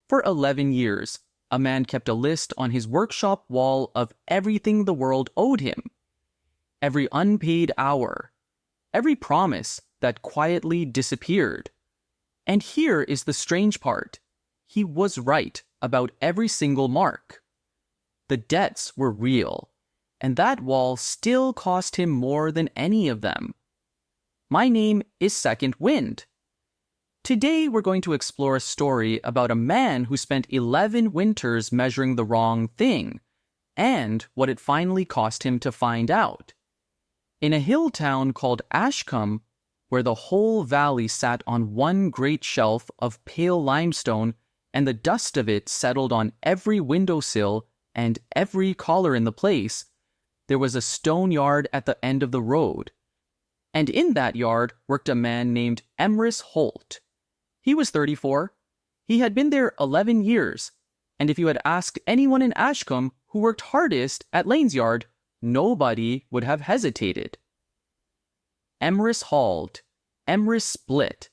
For 11 years, a man kept a list on his workshop wall of everything the world owed him. Every unpaid hour, every promise that quietly disappeared. And here is the strange part. He was right about every single mark. The debts were real, and that wall still cost him more than any of them. My name is Second Wind. Today we're going to explore a story about a man who spent 11 winters measuring the wrong thing, and what it finally cost him to find out. In a hill town called Ashcombe, where the whole valley sat on one great shelf of pale limestone and the dust of it settled on every windowsill and every collar in the place, there was a stone yard at the end of the road. And in that yard worked a man named Emrys Holt. He was 34. He had been there 11 years, and if you had asked anyone in Ashcombe who worked hardest at Lane's yard, nobody would have hesitated. Emrys hauled, Emrys split,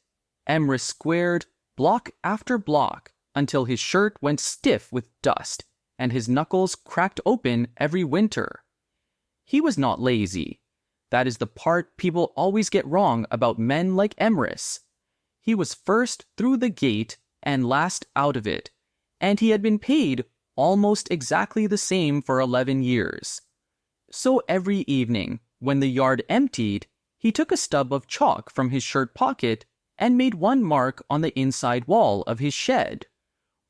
Emrys squared block after block until his shirt went stiff with dust and his knuckles cracked open every winter. He was not lazy. That is the part people always get wrong about men like Emrys. He was first through the gate and last out of it, and he had been paid almost exactly the same for 11 years. So every evening, when the yard emptied, he took a stub of chalk from his shirt pocket and made one mark on the inside wall of his shed.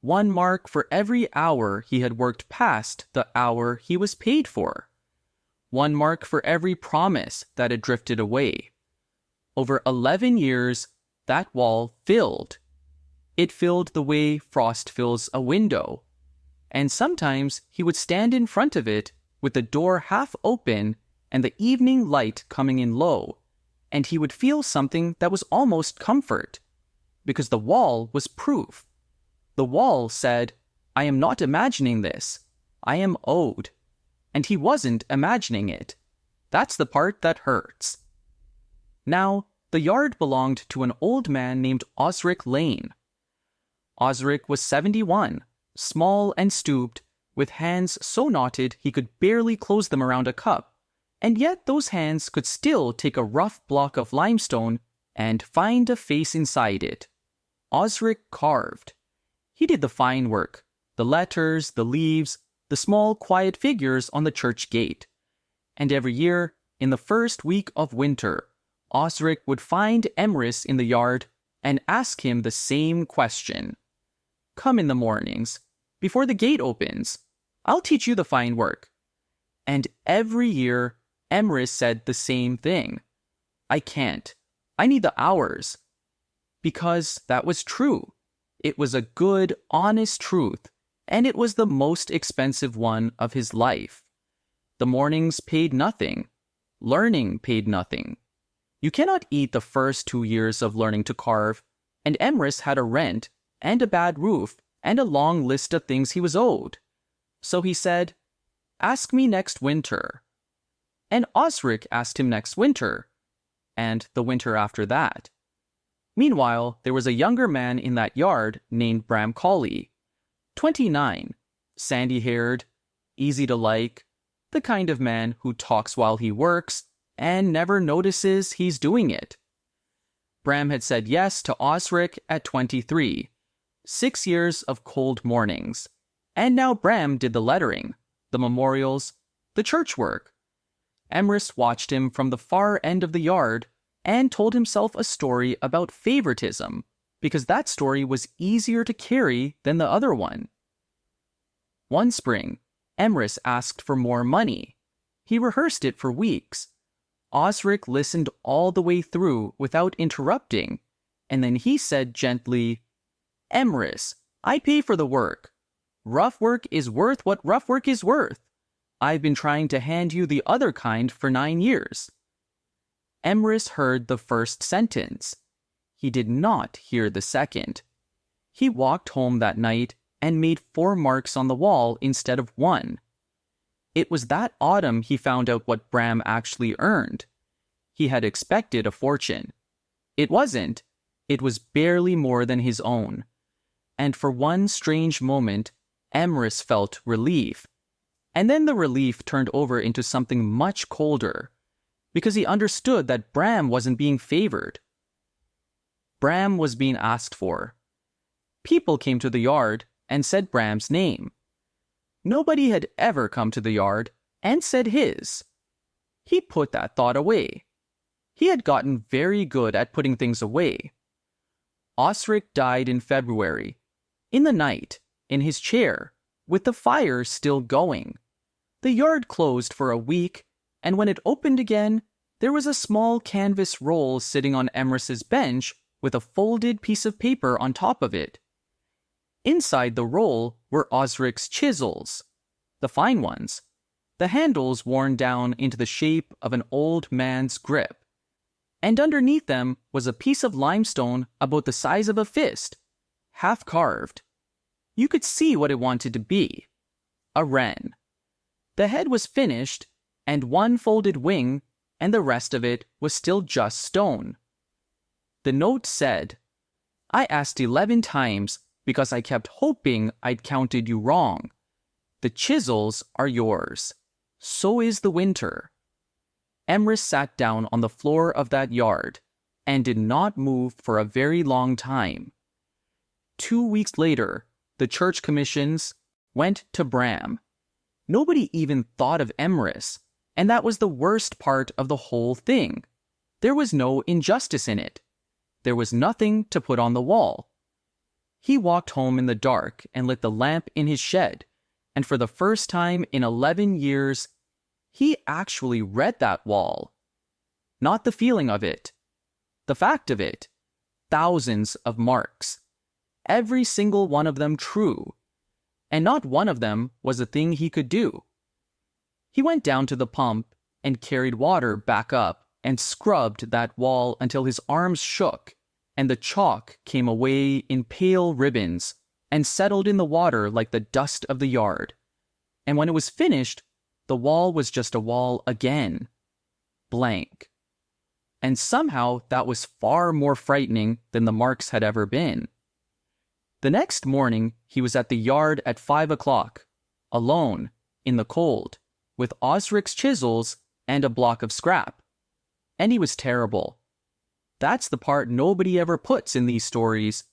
One mark for every hour he had worked past the hour he was paid for. One mark for every promise that had drifted away. Over 11 years, that wall filled. It filled the way frost fills a window. And sometimes he would stand in front of it with the door half open and the evening light coming in low, and he would feel something that was almost comfort, because the wall was proof. The wall said, "I am not imagining this. I am owed." And he wasn't imagining it. That's the part that hurts. Now, the yard belonged to an old man named Osric Lane. Osric was 71, small and stooped, with hands so knotted he could barely close them around a cup, and yet those hands could still take a rough block of limestone and find a face inside it. Osric carved. He did the fine work, the letters, the leaves, the small quiet figures on the church gate. And every year, in the first week of winter, Osric would find Emrys in the yard and ask him the same question. "Come in the mornings, before the gate opens. I'll teach you the fine work." And every year, Emrys said the same thing. "I can't. I need the hours." Because that was true. It was a good, honest truth, and it was the most expensive one of his life. The mornings paid nothing. Learning paid nothing. You cannot eat the first 2 years of learning to carve, and Emrys had a rent, and a bad roof, and a long list of things he was owed. So he said, "Ask me next winter." And Osric asked him next winter, and the winter after that. Meanwhile, there was a younger man in that yard named Bram Colley, 29, sandy-haired, easy to like, the kind of man who talks while he works and never notices he's doing it. Bram had said yes to Osric at 23, 6 years of cold mornings, and now Bram did the lettering, the memorials, the church work. Emrys watched him from the far end of the yard and told himself a story about favoritism, because that story was easier to carry than the other one. One spring, Emrys asked for more money. He rehearsed it for weeks. Osric listened all the way through without interrupting, and then he said gently, "Emrys, I pay for the work. Rough work is worth what rough work is worth. I've been trying to hand you the other kind for 9 years." Emrys heard the first sentence. He did not hear the second. He walked home that night and made 4 marks on the wall instead of 1. It was that autumn he found out what Bram actually earned. He had expected a fortune. It wasn't. It was barely more than his own. and for one strange moment, Emrys felt relief. And then the relief turned over into something much colder, because he understood that Bram wasn't being favored. Bram was being asked for. People came to the yard and said Bram's name. Nobody had ever come to the yard and said his. He put that thought away. He had gotten very good at putting things away. Osric died in February, in the night, in his chair, with the fire still going. The yard closed for a week, and when it opened again, there was a small canvas roll sitting on Emrys's bench with a folded piece of paper on top of it. Inside the roll were Osric's chisels, the fine ones, the handles worn down into the shape of an old man's grip. And underneath them was a piece of limestone about the size of a fist, half carved. You could see what it wanted to be: a wren. The head was finished, and one folded wing, and the rest of it was still just stone. The note said, "I asked 11 times because I kept hoping I'd counted you wrong. The chisels are yours. So is the winter." Emrys sat down on the floor of that yard and did not move for a very long time. 2 weeks later, the church commissions went to Bram. Nobody even thought of Emrys, and that was the worst part of the whole thing. There was no injustice in it. There was nothing to put on the wall. He walked home in the dark and lit the lamp in his shed, and for the first time in 11 years, he actually read that wall. Not the feeling of it, the fact of it. Thousands of marks. Every single one of them true. And not one of them was a thing he could do. He went down to the pump and carried water back up and scrubbed that wall until his arms shook and the chalk came away in pale ribbons and settled in the water like the dust of the yard. And when it was finished, the wall was just a wall again. Blank. And somehow that was far more frightening than the marks had ever been. The next morning, he was at the yard at 5 o'clock, alone, in the cold, with Osric's chisels and a block of scrap. And he was terrible. That's the part nobody ever puts in these stories.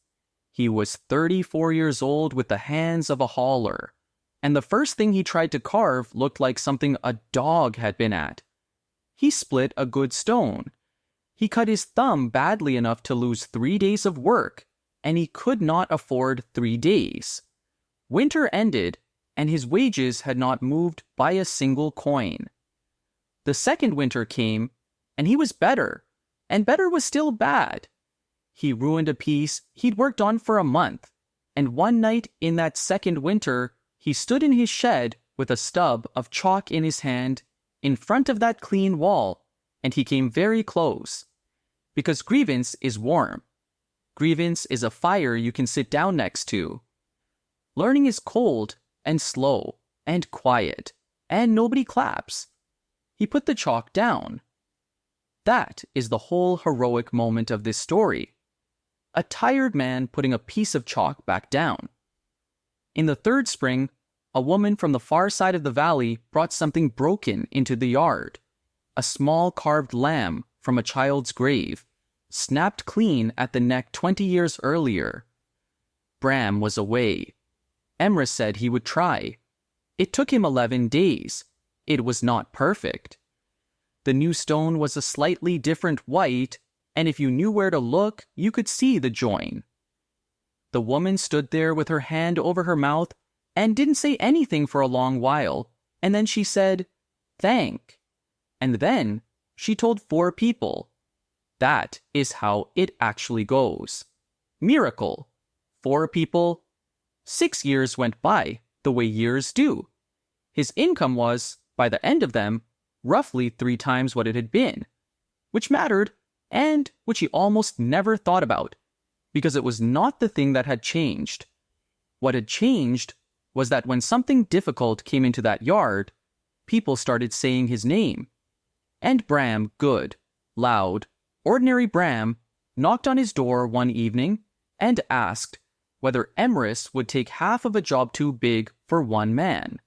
He was 34 years old with the hands of a hauler, and the first thing he tried to carve looked like something a dog had been at. He split a good stone. He cut his thumb badly enough to lose 3 days of work, and he could not afford 3 days. Winter ended, and his wages had not moved by a single coin. The second winter came, and he was better, and better was still bad. He ruined a piece he'd worked on for a month, and one night in that second winter, he stood in his shed with a stub of chalk in his hand in front of that clean wall, and he came very close. Because grievance is warm. Grievance is a fire you can sit down next to. Learning is cold and slow and quiet, and nobody claps. He put the chalk down. That is the whole heroic moment of this story. A tired man putting a piece of chalk back down. In the third spring, a woman from the far side of the valley brought something broken into the yard. A small carved lamb from a child's grave, snapped clean at the neck 20 years earlier. Bram was away. Emrys said he would try. It took him 11 days. It was not perfect. The new stone was a slightly different white, and if you knew where to look, you could see the join. The woman stood there with her hand over her mouth and didn't say anything for a long while, and then she said, "Thank." And then she told 4 people. That is how it actually goes. Miracle. 4 people. 6 years went by, the way years do. His income was, by the end of them, roughly 3 times what it had been, which mattered, and which he almost never thought about, because it was not the thing that had changed. What had changed was that when something difficult came into that yard, people started saying his name. And Bram, good, loud, ordinary Bram, knocked on his door one evening and asked, whether Emrys would take half of a job too big for one man.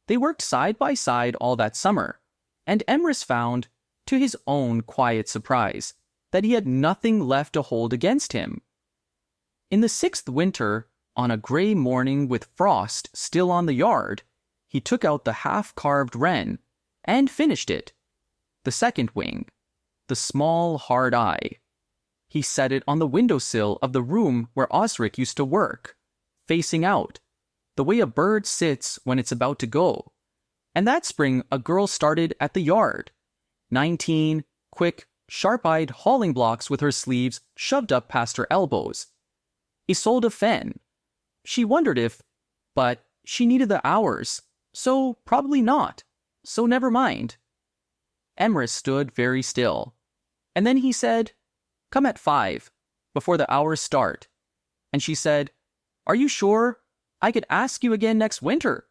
They worked side by side all that summer, and Emrys found, to his own quiet surprise, that he had nothing left to hold against him. In the 6th winter, on a gray morning with frost still on the yard, he took out the half-carved wren and finished it. The second wing, the small hard eye. He set it on the windowsill of the room where Osric used to work, facing out, the way a bird sits when it's about to go. And that spring a girl started at the yard, 19, quick, sharp-eyed hauling blocks with her sleeves shoved up past her elbows. Isolde Fenn. She wondered if, but she needed the hours, so probably not, so never mind. Emrys stood very still, and then he said, "Come at 5, before the hours start." And she said, "Are you sure? I could ask you again next winter."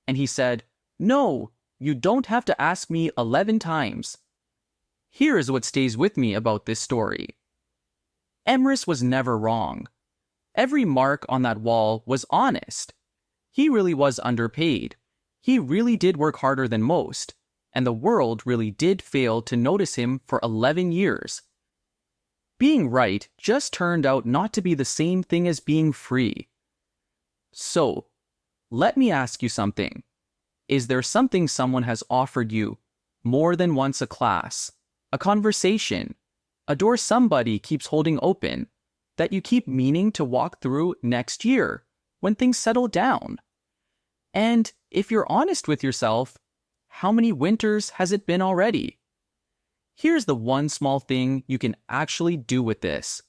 And he said, "No, you don't have to ask me 11 times. Here is what stays with me about this story. Emrys was never wrong. Every mark on that wall was honest. He really was underpaid. He really did work harder than most, and the world really did fail to notice him for 11 years. Being right just turned out not to be the same thing as being free. So, let me ask you something. Is there something someone has offered you more than once, a class, a conversation, a door somebody keeps holding open, that you keep meaning to walk through next year when things settle down? And if you're honest with yourself, how many winters has it been already? Here's the one small thing you can actually do with this.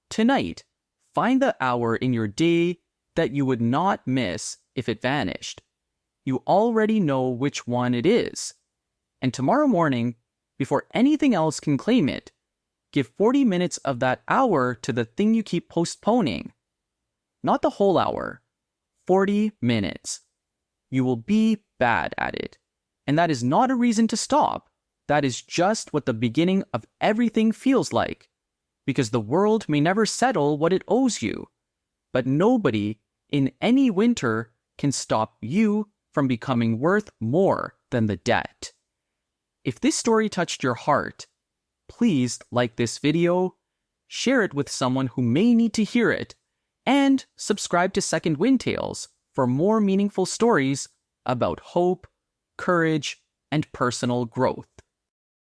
Tonight, find the hour in your day that you would not miss if it vanished. You already know which one it is. And tomorrow morning, before anything else can claim it, give 40 minutes of that hour to the thing you keep postponing. Not the whole hour. 40 minutes. You will be bad at it. And that is not a reason to stop. That is just what the beginning of everything feels like. Because the world may never settle what it owes you. But nobody, in any winter, can stop you from becoming worth more than the debt. If this story touched your heart, please like this video, share it with someone who may need to hear it, and subscribe to Second Wind Tales for more meaningful stories about hope, courage, and personal growth.